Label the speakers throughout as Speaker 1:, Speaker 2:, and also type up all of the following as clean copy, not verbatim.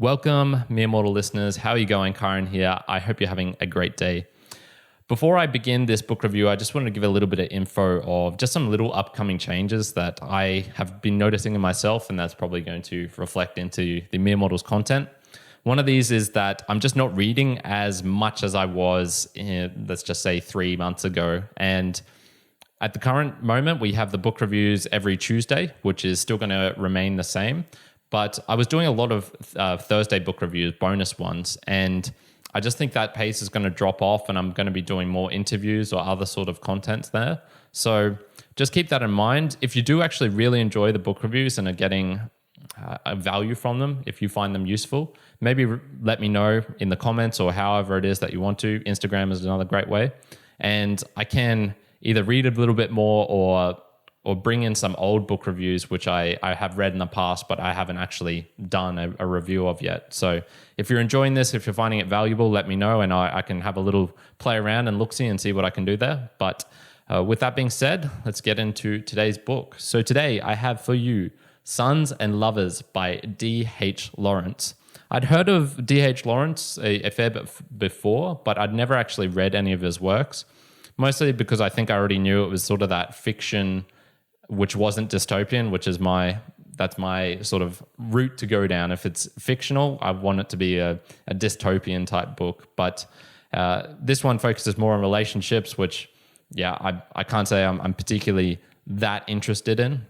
Speaker 1: Welcome, Mere Mortal listeners. How are you going? Karen here. I hope you're having a great day. Before I begin this book review, I just wanted to give a little bit of info of just some little upcoming changes that I have been noticing in myself, and that's probably going to reflect into the Mere Mortals content. One of these is that I'm just not reading as much as I was, let's just say 3 months ago. And at the current moment, we have the book reviews every Tuesday, which is still going to remain the same. But I was doing a lot of Thursday book reviews, bonus ones, and I just think that pace is going to drop off and I'm going to be doing more interviews or other sort of content there. So just keep that in mind. If you do actually really enjoy the book reviews and are getting a value from them, if you find them useful, maybe let me know in the comments or however it is that you want to. Instagram is another great way. And I can either read a little bit more or bring in some old book reviews, which I have read in the past, but I haven't actually done a review of yet. So if you're enjoying this, if you're finding it valuable, let me know and I can have a little play around and look-see and see what I can do there. But with that being said, let's get into today's book. So today I have for you Sons and Lovers by D.H. Lawrence. I'd heard of D.H. Lawrence a fair bit before, but I'd never actually read any of his works, mostly because I think I already knew it was sort of that fiction which wasn't dystopian, that's my sort of route to go down. If it's fictional, I want it to be a dystopian type book. But this one focuses more on relationships, which, I can't say I'm particularly that interested in.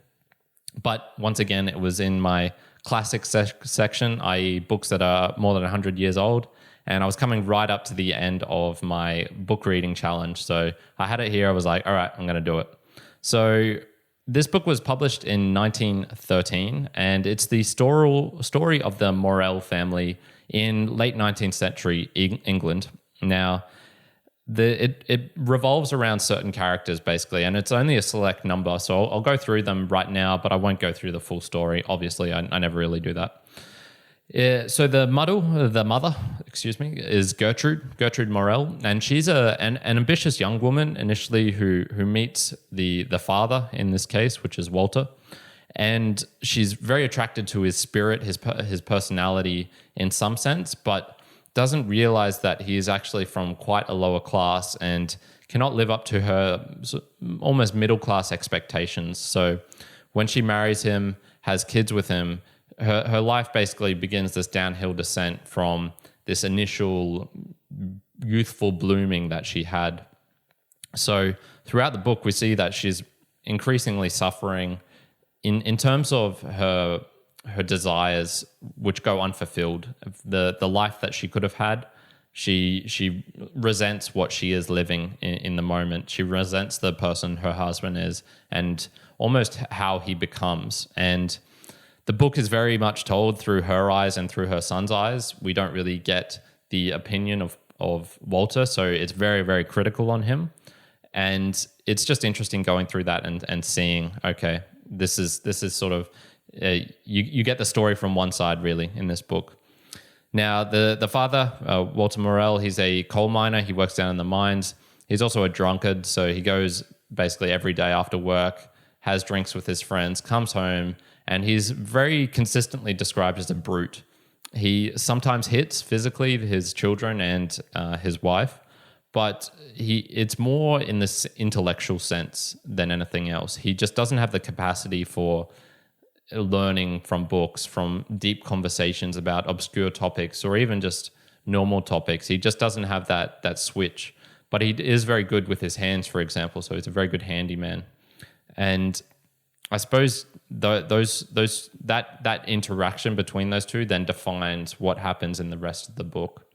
Speaker 1: But once again, it was in my classic section, i.e. books that are more than 100 years old. And I was coming right up to the end of my book reading challenge. So I had it here. I was like, all right, I'm going to do it. So this book was published in 1913, and it's the story of the Morel family in late 19th century England. Now, it revolves around certain characters, basically, and it's only a select number, so I'll go through them right now, but I won't go through the full story. Obviously, I never really do that. So the mother, is Gertrude Morel, and she's an ambitious young woman initially who meets the father in this case, which is Walter, and she's very attracted to his spirit, his personality in some sense, but doesn't realize that he is actually from quite a lower class and cannot live up to her almost middle class expectations. So when she marries him, has kids with him, her life basically begins this downhill descent from this initial youthful blooming that she had. So throughout the book, we see that she's increasingly suffering in terms of her desires, which go unfulfilled. The life that she could have had, she resents what she is living in the moment. She resents the person her husband is and almost how he becomes. And the book is very much told through her eyes and through her son's eyes. We don't really get the opinion of Walter, so it's very, very critical on him. And it's just interesting going through that and seeing, okay, this is sort of, you get the story from one side really in this book. Now, the father, Walter Morel, he's a coal miner. He works down in the mines. He's also a drunkard, so he goes basically every day after work, has drinks with his friends, comes home, and he's very consistently described as a brute. He sometimes hits physically his children and his wife, but it's more in this intellectual sense than anything else. He just doesn't have the capacity for learning from books, from deep conversations about obscure topics or even just normal topics. He just doesn't have that switch. But he is very good with his hands, for example, so he's a very good handyman. And I suppose that interaction between those two then defines what happens in the rest of the book.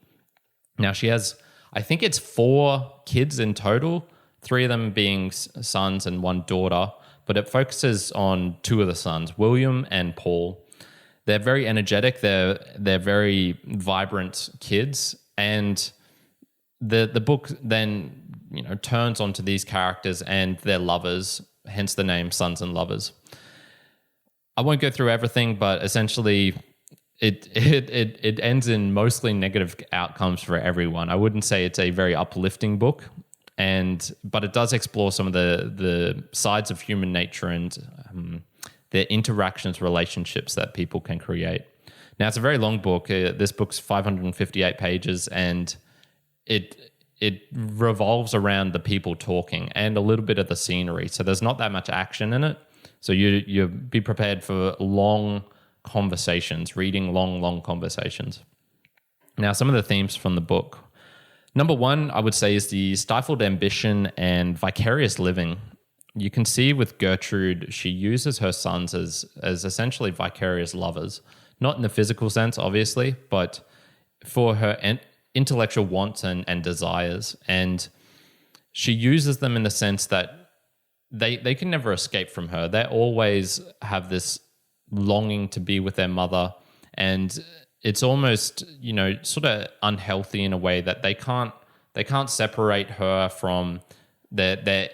Speaker 1: Now she has, I think it's 4 kids in total, 3 of them being sons and 1 daughter, but it focuses on 2 of the sons, William and Paul. They're very energetic. They're very vibrant kids, and the book then turns onto these characters and their lovers, hence the name Sons and Lovers. I won't go through everything, but essentially it ends in mostly negative outcomes for everyone. I wouldn't say it's a very uplifting book, but it does explore some of the sides of human nature and the interactions, relationships that people can create. Now, it's a very long book. This book's 558 pages, and it revolves around the people talking and a little bit of the scenery. So there's not that much action in it. So you be prepared for long conversations, reading long conversations. Now, some of the themes from the book. Number one, I would say, is the stifled ambition and vicarious living. You can see with Gertrude, she uses her sons as essentially vicarious lovers, not in the physical sense, obviously, but for her intellectual wants and desires. And she uses them in the sense that they can never escape from her. They always have this longing to be with their mother, and it's almost, sort of unhealthy in a way that they can't separate her from their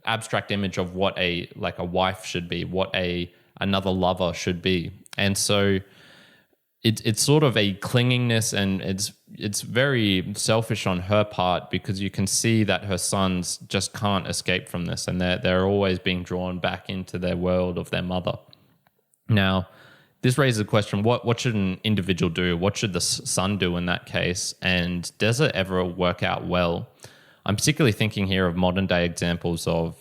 Speaker 1: abstract image of what a wife should be, what another lover should be. And so it's sort of a clingingness, and it's very selfish on her part, because you can see that her sons just can't escape from this, and they're always being drawn back into their world of their mother. Now, this raises a question: what should an individual do? What should the son do in that case? And does it ever work out well? I'm particularly thinking here of modern day examples of,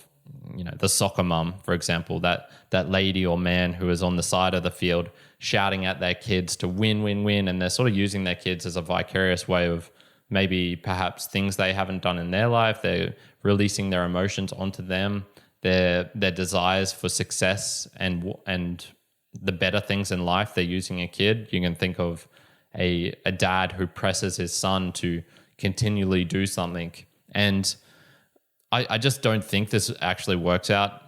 Speaker 1: the soccer mum, for example, that lady or man who is on the side of the field shouting at their kids to win, and they're sort of using their kids as a vicarious way of maybe perhaps things they haven't done in their life. They're releasing their emotions onto them, their desires for success and the better things in life. They're using a kid. You can think of a dad who presses his son to continually do something. And I just don't think this actually works out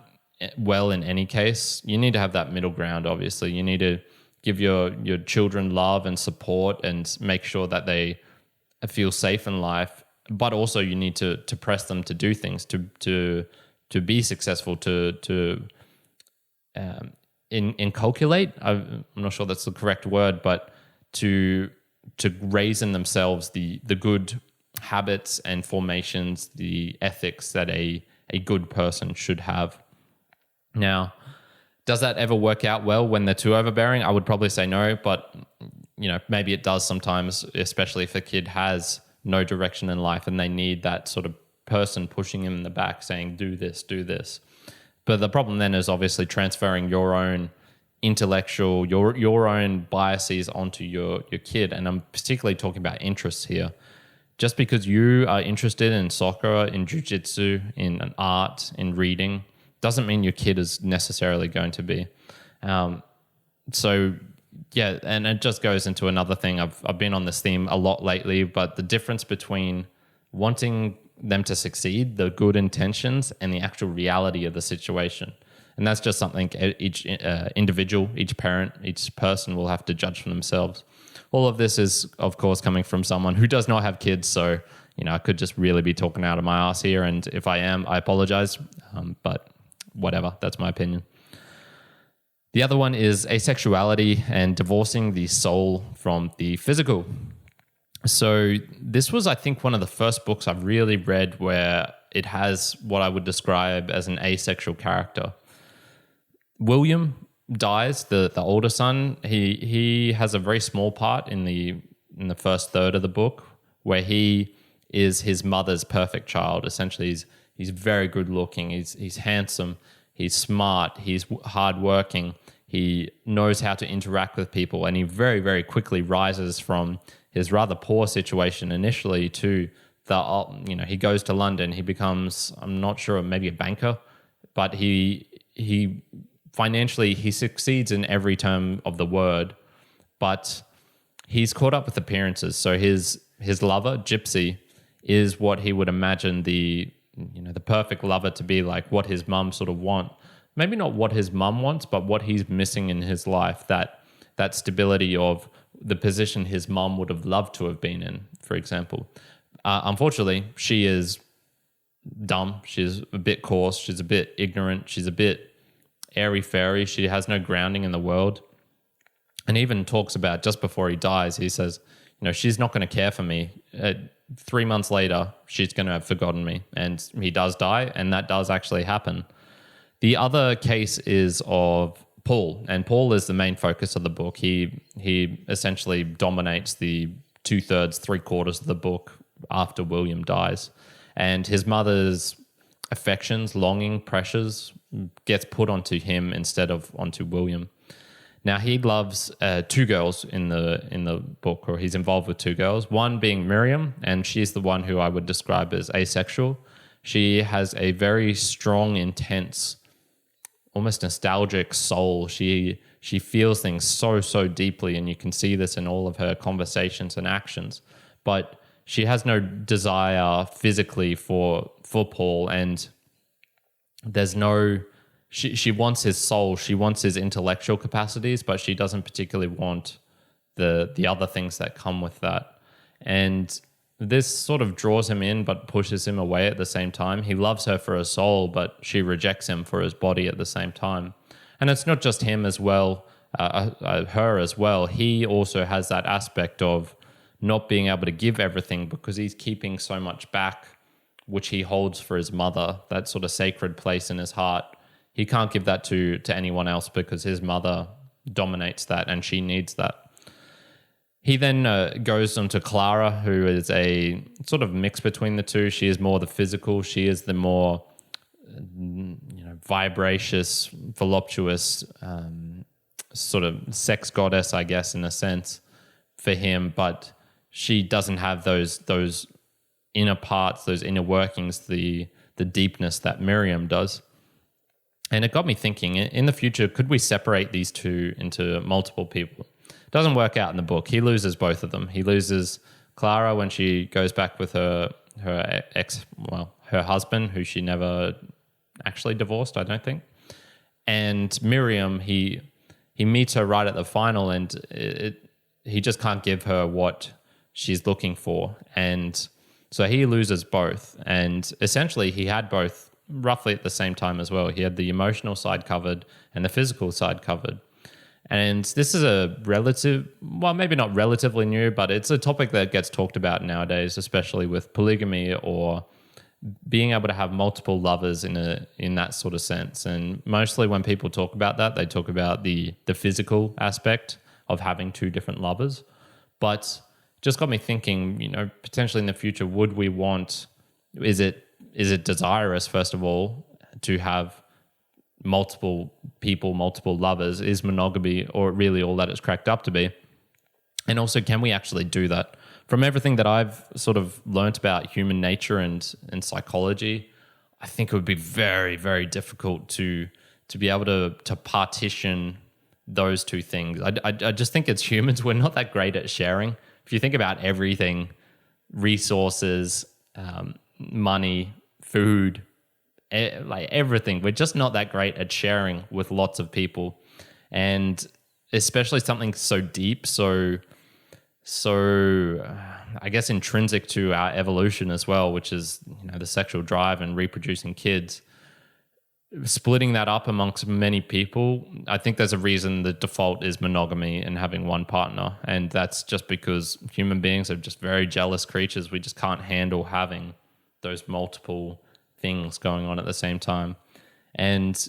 Speaker 1: well in any case. You need to have that middle ground, obviously. You need to give your children love and support and make sure that they feel safe in life. But also you need to press them to do things, to be successful, to inculcate. I'm not sure that's the correct word, but to raise in themselves the good habits and formations, the ethics that a good person should have. Now, does that ever work out well when they're too overbearing? I would probably say no, but maybe it does sometimes, especially if a kid has no direction in life and they need that sort of person pushing him in the back saying, do this, do this. But the problem then is obviously transferring your own intellectual, your own biases onto your kid. And I'm particularly talking about interests here. Just because you are interested in soccer, in jiu-jitsu, in an art, in reading, doesn't mean your kid is necessarily going to be. So yeah, and it just goes into another thing. I've been on this theme a lot lately, but the difference between wanting them to succeed, the good intentions, and the actual reality of the situation. And that's just something each individual, each parent, each person will have to judge for themselves. All of this is, of course, coming from someone who does not have kids. So, I could just really be talking out of my ass here. And if I am, I apologize. But whatever, that's my opinion. The other one is asexuality and divorcing the soul from the physical. So this was, I think, one of the first books I've really read where it has what I would describe as an asexual character. William dies, the older son. He has a very small part in the first third of the book, where he is his mother's perfect child. Essentially, he's very good looking. He's handsome. He's smart. He's hardworking. He knows how to interact with people, and he very, very quickly rises from his rather poor situation initially to he goes to London. He becomes, I'm not sure, maybe a banker, but he financially, he succeeds in every term of the word, but he's caught up with appearances. So his lover, Gypsy, is what he would imagine the perfect lover to be, like what his mum sort of want. Maybe not what his mum wants, but what he's missing in his life, that stability of the position his mum would have loved to have been in, for example. Unfortunately, she is dumb. She's a bit coarse. She's a bit ignorant. She's a bit airy-fairy. She has no grounding in the world. And even talks about, just before he dies, he says, she's not going to care for me. 3 months later, she's going to have forgotten me. And he does die, and that does actually happen. The other case is of Paul, and Paul is the main focus of the book. He essentially dominates the 2/3, 3/4 of the book after William dies, and his mother's affections, longing, pressures gets put onto him instead of onto William. Now he loves two girls in the book, or he's involved with two girls. One being Miriam, and she's the one who I would describe as asexual. She has a very strong, intense, almost nostalgic soul. She feels things so deeply, and you can see this in all of her conversations and actions. But she has no desire physically for Paul, and there's no. She wants his soul. She wants his intellectual capacities, but she doesn't particularly want the other things that come with that. And this sort of draws him in, but pushes him away at the same time. He loves her for her soul, but she rejects him for his body at the same time. And it's not just him as well, her as well. He also has that aspect of not being able to give everything because he's keeping so much back, which he holds for his mother, that sort of sacred place in his heart. He can't give that to anyone else because his mother dominates that and she needs that. He then goes on to Clara, who is a sort of mix between the two. She is more the physical. She is the more, vibracious, voluptuous, sort of sex goddess, I guess, in a sense, for him. But she doesn't have those inner parts, those inner workings, the deepness that Miriam does. And it got me thinking, in the future, could we separate these two into multiple people? It doesn't work out in the book. He loses both of them. He loses Clara when she goes back with her husband, who she never actually divorced, I don't think. And Miriam, he meets her right at the final, and he just can't give her what she's looking for. And so he loses both. And essentially, he had both roughly at the same time as well. He had the emotional side covered and the physical side covered. And this is maybe not relatively new, but it's a topic that gets talked about nowadays, especially with polygamy or being able to have multiple lovers in that sort of sense. And mostly when people talk about that, they talk about the physical aspect of having two different lovers. But just got me thinking, potentially in the future, would we want, is it desirous, first of all, to have multiple people, multiple lovers? Is monogamy or really all that it's cracked up to be? And also, can we actually do that? From everything that I've sort of learnt about human nature and psychology, I think it would be very, very difficult to be able to partition those two things. I just think as humans, we're not that great at sharing. If you think about everything, resources, money, food, like everything, we're just not that great at sharing with lots of people. And especially something so deep, so I guess intrinsic to our evolution as well, which is the sexual drive and reproducing kids. Splitting that up amongst many people, I think there's a reason the default is monogamy and having one partner. And that's just because human beings are just very jealous creatures. We just can't handle having those multiple things going on at the same time. And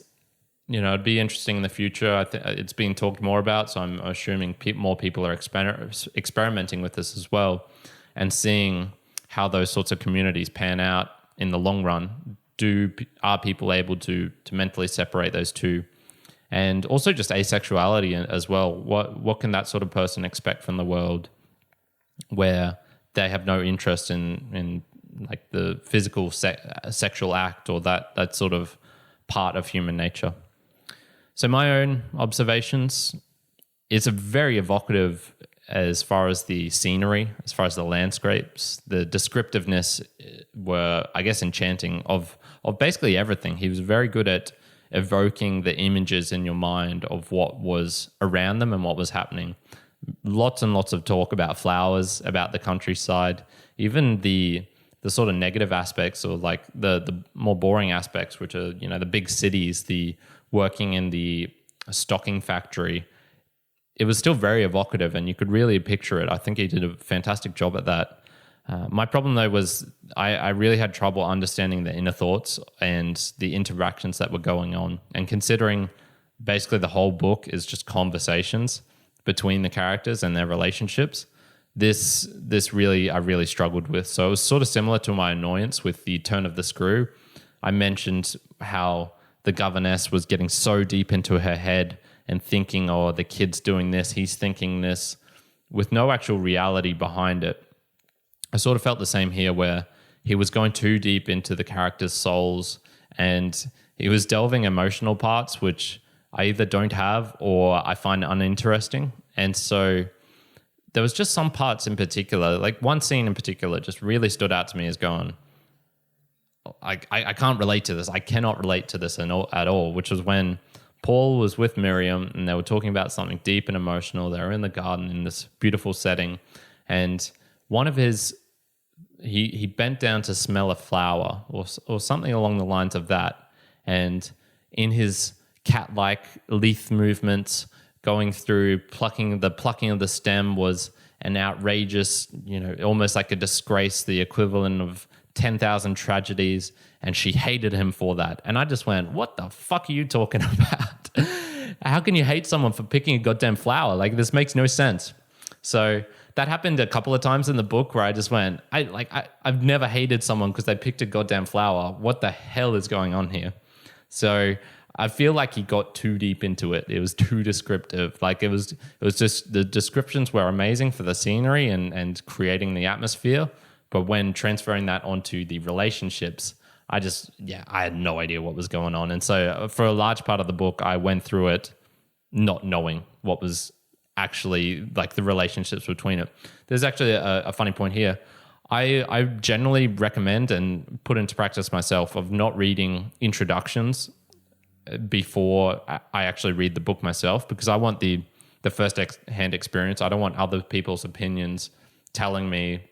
Speaker 1: it'd be interesting in the future. It's being talked more about, so I'm assuming more people are experimenting with this as well and seeing how those sorts of communities pan out in the long run. Are people able to mentally separate those two? And also just asexuality as well. What can that sort of person expect from the world where they have no interest in like the physical sexual act or that sort of part of human nature? So my own observations, it's a very evocative as far as the scenery, as far as the landscapes. The descriptiveness were, I guess, enchanting of basically everything. He was very good at evoking the images in your mind of what was around them and what was happening. Lots and lots of talk about flowers, about the countryside, even the sort of negative aspects, or like the more boring aspects, which are, the big cities, the working in the stocking factory. It was still very evocative and you could really picture it. I think he did a fantastic job at that. My problem though was I really had trouble understanding the inner thoughts and the interactions that were going on. And considering basically the whole book is just conversations between the characters and their relationships. This really I really struggled with. So it was sort of similar to my annoyance with the turn of the screw. I mentioned how the governess was getting so deep into her head and thinking, oh, the kid's doing this, he's thinking this, with no actual reality behind it. I sort of felt the same here, where he was going too deep into the characters' souls and he was delving emotional parts, which I either don't have or I find uninteresting. And so there was just some parts in particular, like one scene in particular just really stood out to me as going, I can't relate to this. I cannot relate to this at all, which was when Paul was with Miriam and they were talking about something deep and emotional. They were in the garden in this beautiful setting. And one of his, he bent down to smell a flower or something along the lines of that. And in his cat-like leaf movements, going through plucking of the stem was an outrageous, almost like a disgrace, the equivalent of 10,000 tragedies, and she hated him for that. And I just went, what the fuck are you talking about? How can you hate someone for picking a goddamn flower? Like, this makes no sense. So that happened a couple of times in the book where I just went, I've never hated someone because they picked a goddamn flower. What the hell is going on here? So I feel like he got too deep into it. It was too descriptive. Like it was just, the descriptions were amazing for the scenery and creating the atmosphere. But when transferring that onto the relationships, I had no idea what was going on. And so for a large part of the book, I went through it not knowing what was actually like the relationships between it. There's actually a funny point here. I generally recommend and put into practice myself of not reading introductions before I actually read the book myself, because I want the first-hand experience. I don't want other people's opinions telling me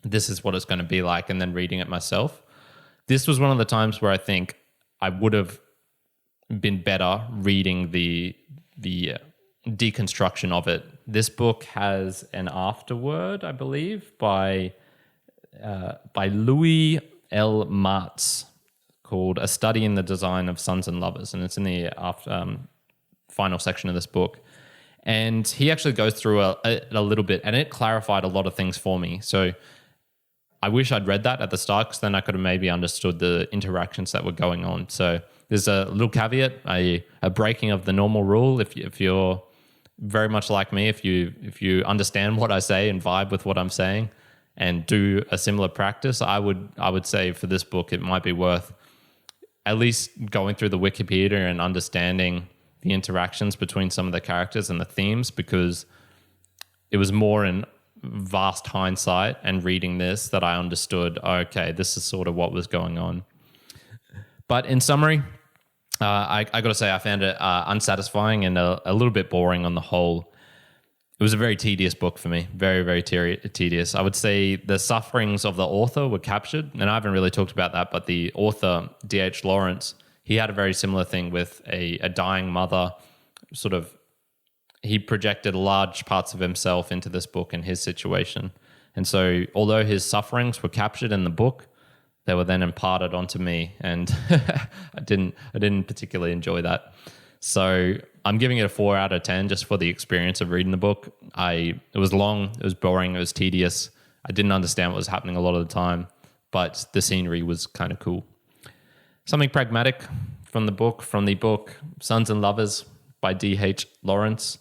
Speaker 1: this is what it's going to be like and then reading it myself. This was one of the times where I think I would have been better reading the deconstruction of it. This book has an afterword, I believe, by Louis L. Martz, called A Study in the Design of Sons and Lovers, and it's in the final section of this book. And he actually goes through a little bit, and it clarified a lot of things for me. So I wish I'd read that at the start, because then I could have maybe understood the interactions that were going on. So there's a little caveat, a breaking of the normal rule. If you're very much like me, if you understand what I say and vibe with what I'm saying and do a similar practice, I would say for this book it might be worth at least going through the Wikipedia and understanding the interactions between some of the characters and the themes, because it was more in vast hindsight and reading this that I understood, okay, this is sort of what was going on. But in summary, I got to say I found it unsatisfying and a little bit boring on the whole. It was a very tedious book for me, very, very tedious. I would say the sufferings of the author were captured, and I haven't really talked about that, but the author, D.H. Lawrence, he had a very similar thing with a dying mother. Sort of, he projected large parts of himself into this book and his situation. And so although his sufferings were captured in the book, they were then imparted onto me, and I didn't particularly enjoy that. So I'm giving it a 4 out of 10 just for the experience of reading the book. It was long, it was boring, it was tedious. I didn't understand what was happening a lot of the time, but the scenery was kind of cool. Something pragmatic from the book Sons and Lovers by D.H. Lawrence.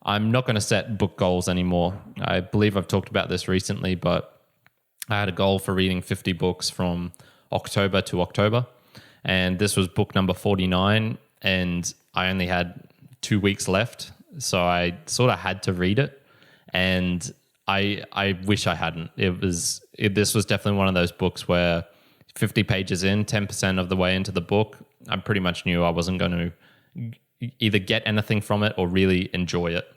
Speaker 1: I'm not going to set book goals anymore. I believe I've talked about this recently, but I had a goal for reading 50 books from October to October, and this was book number 49, and I only had 2 weeks left, so I sort of had to read it, and I wish I hadn't. This was definitely one of those books where 50 pages in, 10% of the way into the book, I pretty much knew I wasn't going to either get anything from it or really enjoy it.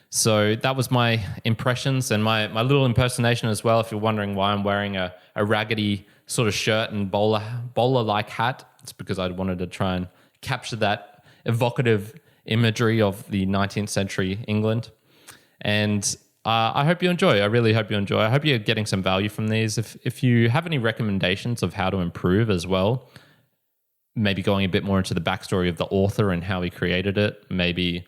Speaker 1: So that was my impressions and my little impersonation as well. If you're wondering why I'm wearing a raggedy sort of shirt and bowler-like hat, it's because I wanted to try and capture that evocative imagery of the 19th century England. And I hope you enjoy. I really hope you enjoy. I hope you're getting some value from these. If you have any recommendations of how to improve as well, maybe going a bit more into the backstory of the author and how he created it, maybe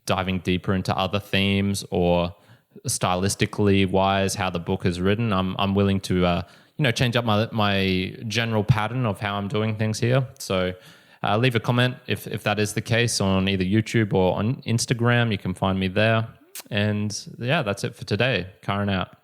Speaker 1: diving deeper into other themes or stylistically wise how the book is written. I'm willing to change up my general pattern of how I'm doing things here. So leave a comment if that is the case on either YouTube or on Instagram. You can find me there. And yeah, that's it for today. Karen out.